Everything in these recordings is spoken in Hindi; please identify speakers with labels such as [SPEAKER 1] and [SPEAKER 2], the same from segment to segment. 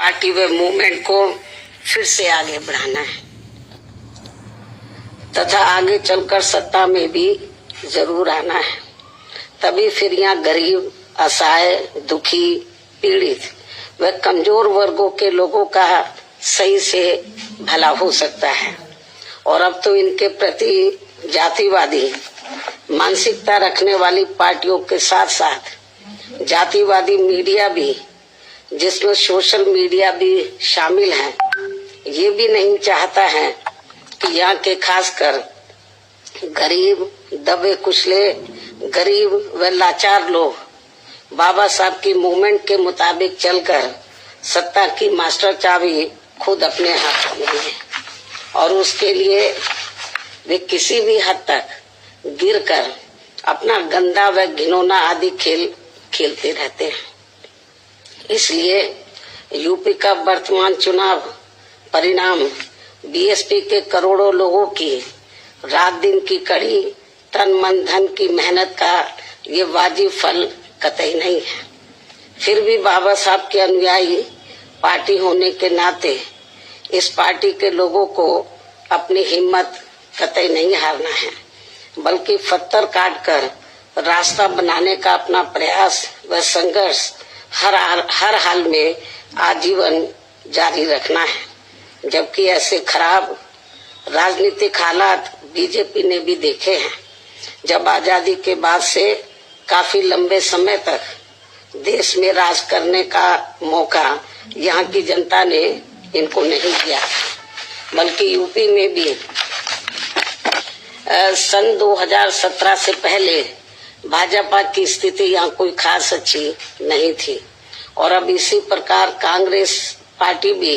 [SPEAKER 1] पार्टी व मूवमेंट को फिर से आगे बढ़ाना है तथा आगे चलकर सत्ता में भी जरूर आना है। तभी फिर यहाँ गरीब, असहाय, दुखी, पीड़ित व कमजोर वर्गों के लोगों का सही से भला हो सकता है। और अब तो इनके प्रति जातिवादी मानसिकता रखने वाली पार्टियों के साथ साथ जातिवादी मीडिया भी, जिसमें सोशल मीडिया भी शामिल है, ये भी नहीं चाहता है कि यहाँ के खासकर गरीब, दबे कुचले, गरीब व लाचार लोग बाबा साहब की मूवमेंट के मुताबिक चलकर सत्ता की मास्टर चाबी खुद अपने हाथ में है और उसके लिए वे किसी भी हद तक गिरकर अपना गंदा व घिनौना आदि खेल खेलते रहते हैं। इसलिए यूपी का वर्तमान चुनाव परिणाम बीएसपी के करोड़ों लोगों की रात दिन की कड़ी तन मन धन की मेहनत का ये वाजिब फल कतई नहीं है। फिर भी बाबा साहब के अनुयायी पार्टी होने के नाते इस पार्टी के लोगों को अपनी हिम्मत कतई नहीं हारना है, बल्कि पत्थर काट कर रास्ता बनाने का अपना प्रयास व संघर्ष हर हाल में आजीवन जारी रखना है। जबकि ऐसे खराब राजनीतिक हालात बीजेपी ने भी देखे हैं, जब आजादी के बाद से काफी लंबे समय तक देश में राज करने का मौका यहाँ की जनता ने इनको नहीं दिया, बल्कि यूपी में भी सन 2017 से पहले भाजपा की स्थिति यहाँ कोई खास अच्छी नहीं थी। और अब इसी प्रकार कांग्रेस पार्टी भी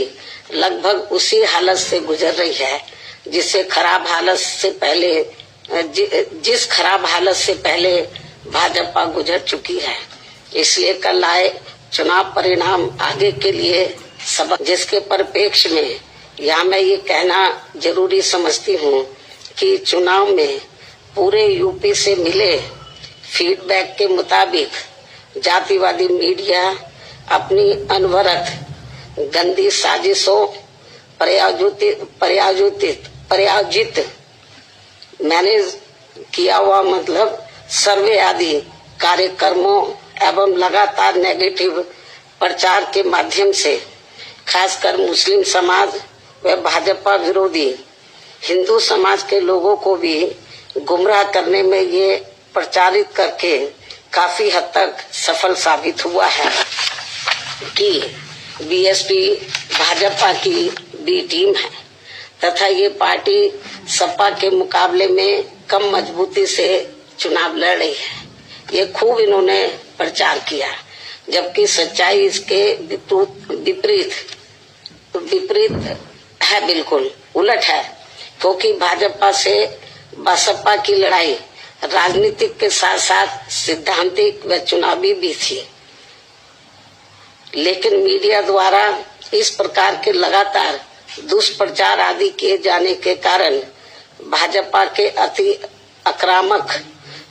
[SPEAKER 1] लगभग उसी हालत से गुजर रही है जिस खराब हालत से पहले भाजपा गुजर चुकी है। इसलिए कल आए चुनाव परिणाम आगे के लिए सबक, जिसके परिप्रेक्ष्य में यहाँ मैं ये कहना जरूरी समझती हूँ कि चुनाव में पूरे यूपी से मिले फीडबैक के मुताबिक जातिवादी मीडिया अपनी अनवरत गंदी साजिशों प्रायोजित मैनेज किया हुआ मतलब सर्वे आदि कार्यक्रमों एवं लगातार नेगेटिव प्रचार के माध्यम से खासकर मुस्लिम समाज व भाजपा विरोधी हिंदू समाज के लोगों को भी गुमराह करने में ये प्रचारित करके काफी हद तक सफल साबित हुआ है कि बीएसपी भाजपा की बी टीम है तथा ये पार्टी सपा के मुकाबले में कम मजबूती से चुनाव लड़ रही है। ये खूब इन्होंने प्रचार किया, जबकि सच्चाई इसके विपरीत है, बिल्कुल उलट है। क्योंकि भाजपा से बसपा की लड़ाई राजनीतिक के साथ साथ सिद्धांतिक व चुनावी भी थी, लेकिन मीडिया द्वारा इस प्रकार के लगातार दुष्प्रचार आदि किए जाने के कारण भाजपा के अति आक्रामक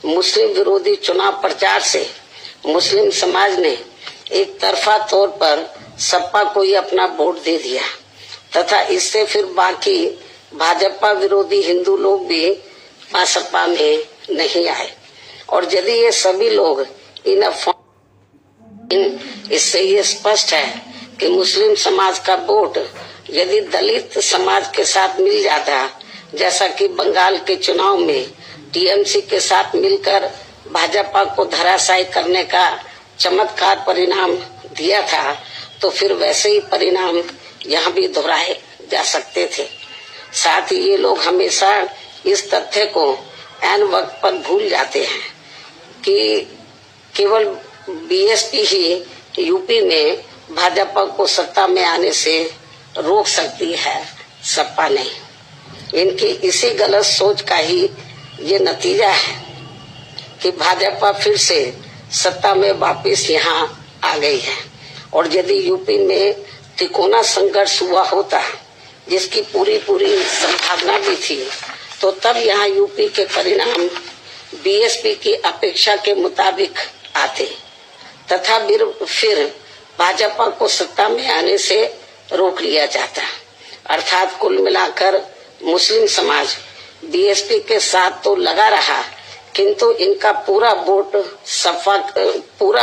[SPEAKER 1] मुस्लिम विरोधी चुनाव प्रचार से मुस्लिम समाज ने एक तरफा तौर पर सपा को ही अपना वोट दे दिया तथा इससे फिर बाकी भाजपा विरोधी हिंदू लोग भी बसपा में नहीं आए। और यदि ये सभी लोग इससे ये स्पष्ट है कि मुस्लिम समाज का वोट यदि दलित समाज के साथ मिल जाता, जैसा कि बंगाल के चुनाव में टीएमसी के साथ मिलकर भाजपा को धराशायी करने का चमत्कार परिणाम दिया था, तो फिर वैसे ही परिणाम यहाँ भी दोहराए जा सकते थे। साथ ही ये लोग हमेशा इस तथ्य को ऐन वक्त पर भूल जाते हैं कि केवल बीएसपी ही यूपी में भाजपा को सत्ता में आने से रोक सकती है, सपा नहीं। इनकी इसी गलत सोच का ही ये नतीजा है कि भाजपा फिर से सत्ता में वापस यहाँ आ गई है। और यदि यूपी में तिकोना संघर्ष हुआ होता, जिसकी पूरी संभावना भी थी, तो तब यहाँ यूपी के परिणाम बीएसपी की अपेक्षा के मुताबिक आते तथा फिर भाजपा को सत्ता में आने से रोक लिया जाता। अर्थात कुल मिलाकर मुस्लिम समाज बीएसपी के साथ तो लगा रहा, किंतु इनका पूरा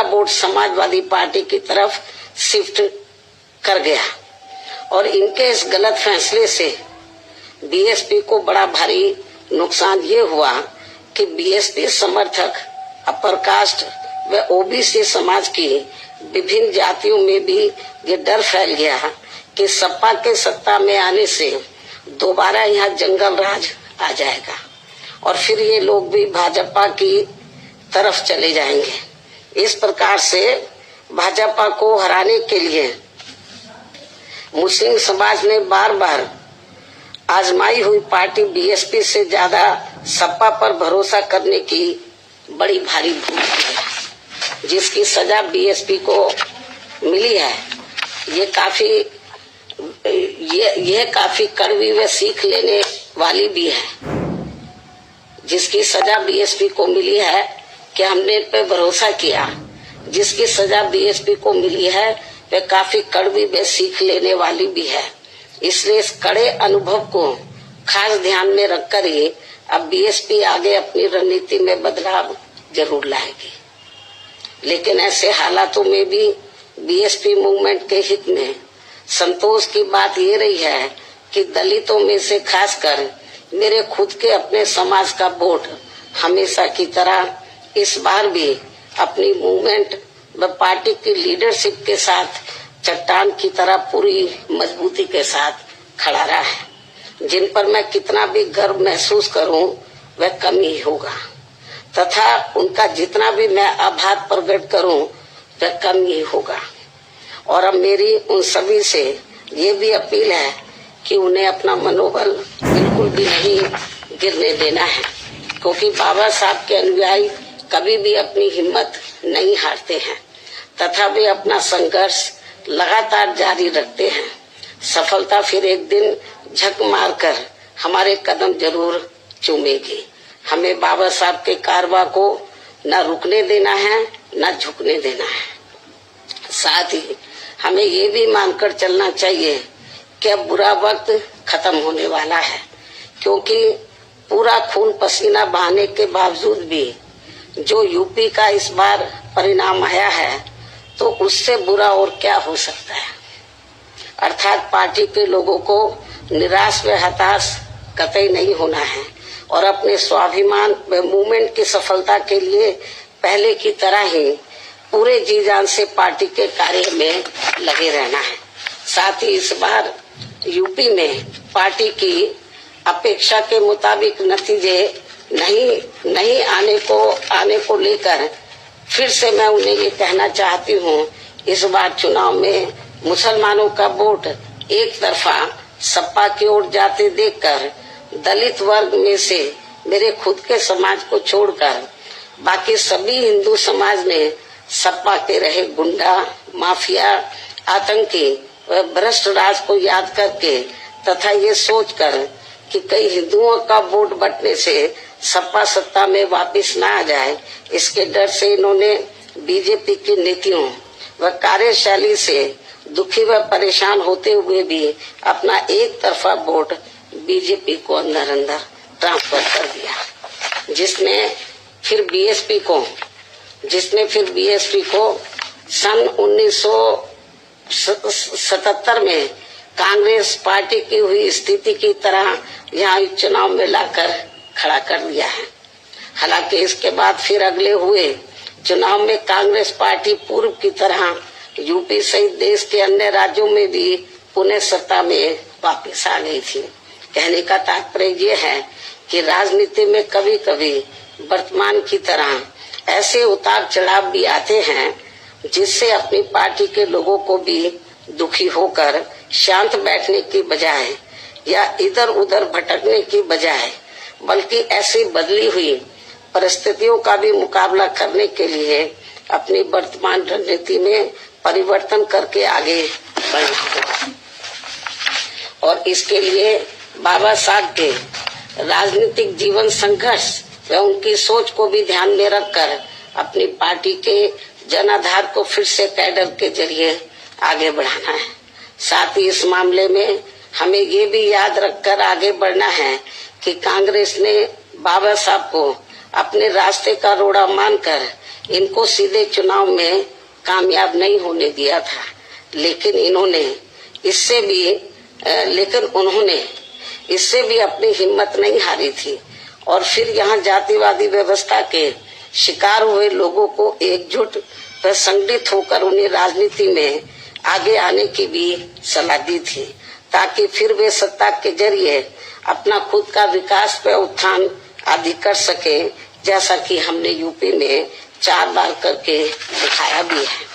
[SPEAKER 1] वोट समाजवादी पार्टी की तरफ शिफ्ट कर गया और इनके इस गलत फैसले से बीएसपी को बड़ा भारी नुकसान ये हुआ कि बीएसपी समर्थक अपर कास्ट व ओबीसी समाज की विभिन्न जातियों में भी ये डर फैल गया कि सपा के सत्ता में आने से दोबारा यहाँ जंगल राज आ जाएगा और फिर ये लोग भी भाजपा की तरफ चले जाएंगे। इस प्रकार से भाजपा को हराने के लिए मुस्लिम समाज ने बार बार आजमाई हुई पार्टी बीएसपी से ज्यादा सपा पर भरोसा करने की बड़ी भारी भूल की है, जिसकी सजा बीएसपी को मिली है। ये काफी कड़वी व सीख लेने वाली भी है, जिसकी सजा बीएसपी को मिली है कि हमने इन पे भरोसा किया। जिसकी सजा बीएसपी को मिली है वह काफी कड़वी व सीख लेने वाली भी है। इसलिए इस कड़े अनुभव को खास ध्यान में रखकर ही अब बीएसपी आगे अपनी रणनीति में बदलाव जरूर लाएगी। लेकिन ऐसे हालातों में भी बीएसपी मूवमेंट के हित में संतोष की बात ये रही है कि दलितों में से खासकर मेरे खुद के अपने समाज का वोट हमेशा की तरह इस बार भी अपनी मूवमेंट व पार्टी की लीडरशिप के साथ चट्टान की तरह पूरी मजबूती के साथ खड़ा रहा है। जिन पर मैं कितना भी गर्व महसूस करूं वह कम ही होगा तथा उनका जितना भी मैं आभार प्रकट करूं वह कम ही होगा। और अब मेरी उन सभी से ये भी अपील है कि उन्हें अपना मनोबल बिल्कुल भी नहीं गिरने देना है, क्योंकि बाबा साहब के अनुयायी कभी भी अपनी हिम्मत नहीं हारते हैं तथा वे अपना संघर्ष लगातार जारी रखते हैं। सफलता फिर एक दिन झक मारकर हमारे कदम जरूर चूमेगी। हमें बाबा साहब के कारवा को न रुकने देना है न झुकने देना है। साथ ही हमें ये भी मानकर चलना चाहिए कि अब बुरा वक्त खत्म होने वाला है, क्योंकि पूरा खून पसीना बहाने के बावजूद भी जो यूपी का इस बार परिणाम आया है तो उससे बुरा और क्या हो सकता है। अर्थात पार्टी के लोगों को निराश व हताश कतई नहीं होना है और अपने स्वाभिमान व मूवमेंट की सफलता के लिए पहले की तरह ही पूरे जी जान से पार्टी के कार्य में लगे रहना है। साथ ही इस बार यूपी में पार्टी की अपेक्षा के मुताबिक नतीजे नहीं आने को लेकर फिर से मैं उन्हें ये कहना चाहती हूँ, इस बार चुनाव में मुसलमानों का वोट एक तरफा सपा की ओर जाते देखकर दलित वर्ग में से मेरे खुद के समाज को छोड़कर बाकी सभी हिंदू समाज ने सपा के रहे गुंडा, माफिया, आतंकी व भ्रष्ट राज को याद करके तथा ये सोचकर कि कई हिंदुओं का वोट बंटने से सपा सत्ता में वापस न आ जाए, इसके डर से इन्होंने बीजेपी की नीतियों व कार्यशैली से दुखी व परेशान होते हुए भी अपना एक तरफा वोट बीजेपी को अंदर अंदर ट्रांसफर कर दिया, जिसने फिर बीएसपी को सन 1977 में कांग्रेस पार्टी की हुई स्थिति की तरह यहाँ चुनाव में लाकर खड़ा कर दिया है। हालांकि इसके बाद फिर अगले हुए चुनाव में कांग्रेस पार्टी पूर्व की तरह यूपी सहित देश के अन्य राज्यों में भी पुनः सत्ता में वापस आ गई थी। कहने का तात्पर्य ये है कि राजनीति में कभी कभी वर्तमान की तरह ऐसे उतार चढ़ाव भी आते हैं जिससे अपनी पार्टी के लोगों को भी दुखी होकर शांत बैठने की बजाय या इधर उधर भटकने की बजाय बल्कि ऐसी बदली हुई परिस्थितियों का भी मुकाबला करने के लिए अपनी वर्तमान रणनीति में परिवर्तन करके आगे बढ़ना होगा। और इसके लिए बाबा साहब के राजनीतिक जीवन संघर्ष व उनकी सोच को भी ध्यान में रखकर अपनी पार्टी के जनाधार को फिर से कैडर के जरिए आगे बढ़ाना है। साथ ही इस मामले में हमें ये भी याद रखकर आगे बढ़ना है कि कांग्रेस ने बाबा साहब को अपने रास्ते का रोड़ा मानकर इनको सीधे चुनाव में कामयाब नहीं होने दिया था, लेकिन उन्होंने इससे भी अपनी हिम्मत नहीं हारी थी और फिर यहाँ जातिवादी व्यवस्था के शिकार हुए लोगों को एकजुट व संगठित होकर उन्हें राजनीति में आगे आने की भी सलाह दी थी, ताकि फिर वे सत्ता के जरिए अपना खुद का विकास व उत्थान आदि कर सके, जैसा कि हमने यूपी में 4 बार करके दिखाया भी है।